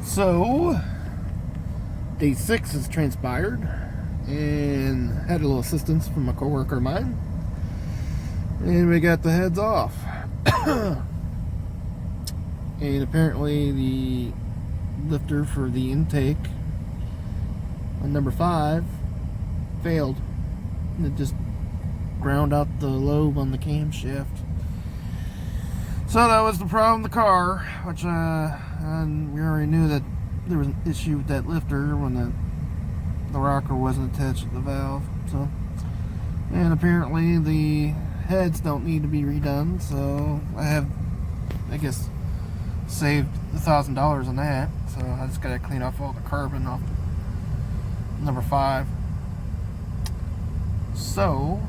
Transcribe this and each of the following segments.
So, day 6 has transpired, and had a little assistance from a coworker of mine, and we got the heads off. And apparently the lifter for the intake on number 5 failed. And it just ground out the lobe on the camshaft. So that was the problem with the car, which and we already knew that there was an issue with that lifter when the rocker wasn't attached to the valve. So, and apparently the heads don't need to be redone, so I have, I guess, saved $1,000 on that. So I just gotta clean off all the carbon off number 5. So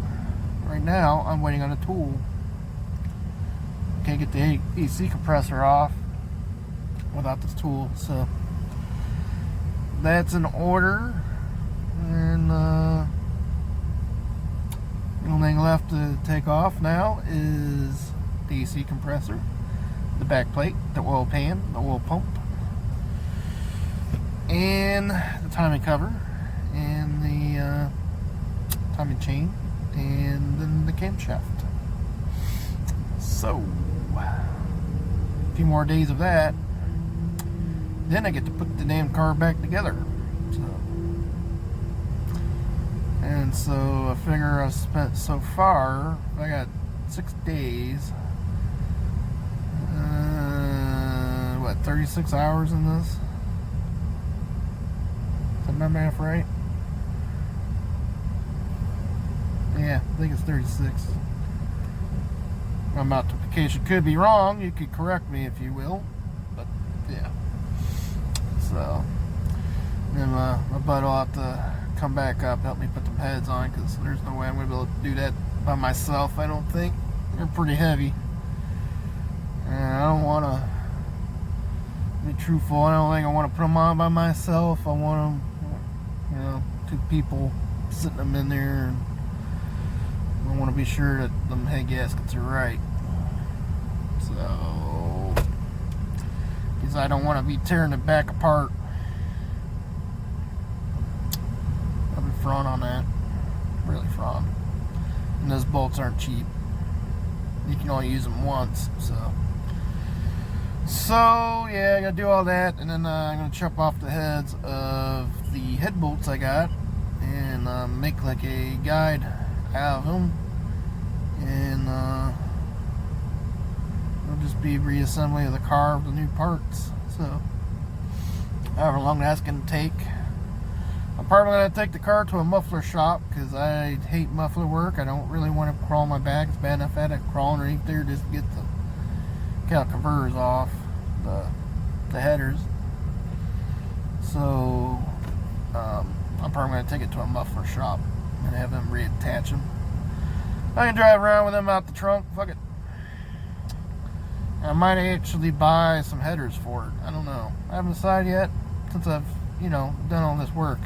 right now I'm waiting on a tool. Can't get the AC compressor off without this tool, so that's in order. And the only thing left to take off now is the AC compressor, the back plate, the oil pan, the oil pump, and the timing cover, and the timing chain, and then the camshaft. So a few more days of that, then I get to put the damn car back together. So I figure I've spent so far, I got 6 days, what, 36 hours in this? Is that my math right? Yeah, I think it's 36. My multiplication could be wrong. You could correct me if you will. But yeah. So then my bud will have to come back up, help me put them heads on, because there's no way I'm going to be able to do that by myself, I don't think. They're pretty heavy. And I don't want to be truthful. I don't think I want to put them on by myself. I want them, 2 people sitting them in there. And I want to be sure that them head gaskets are right. So, because I don't want to be tearing it back apart. I've been front on that. Really front. And those bolts aren't cheap. You can only use them once, so yeah, I gotta do all that, and then I'm gonna chop off the heads of the head bolts I got, and make like a guide out of them, and it'll just be reassembly of the car with the new parts. So however long that's gonna take. I'm probably gonna take the car to a muffler shop, because I hate muffler work. I don't really want to crawl my back. It's bad enough I had to crawl underneath there just to get the converters off the headers. So I'm probably gonna take it to a muffler shop and have them reattach them. I can drive around with them out the trunk. Fuck it. I might actually buy some headers for it. I don't know. I haven't decided yet, since I've done all this work.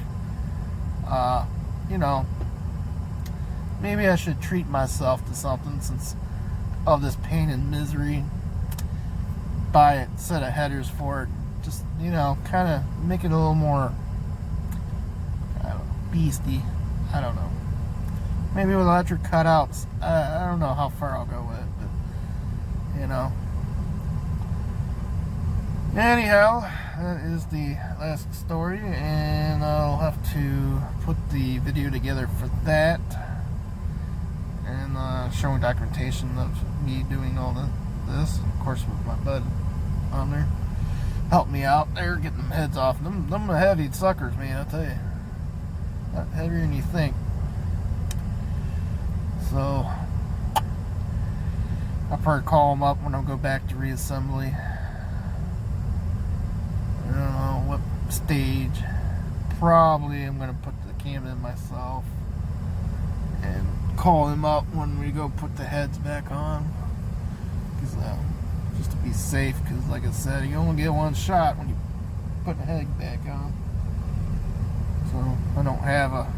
Maybe I should treat myself to something, since of this pain and misery. Buy a set of headers for it. Just, kind of make it a little more, beastie. I don't know. Maybe with electric cutouts. I don't know how far I'll go with it, but, Anyhow, that is the last story, and I'll have to put the video together for that, and showing documentation of me doing all this, of course, with my bud on there. Help me out there, getting them heads off. Them are heavy suckers, man, I'll tell you. Not heavier than you think. So I'll probably call them up when I go back to reassembly. I don't know what stage. Probably I'm going to put the cam in myself and call him up when we go put the heads back on. Just to be safe, because like I said, you only get one shot when you put the head back on. So I don't have a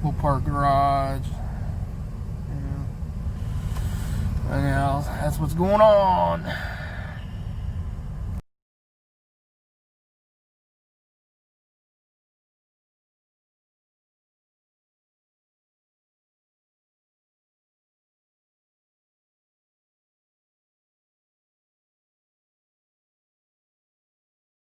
full park garage. Anyhow, that's what's going on.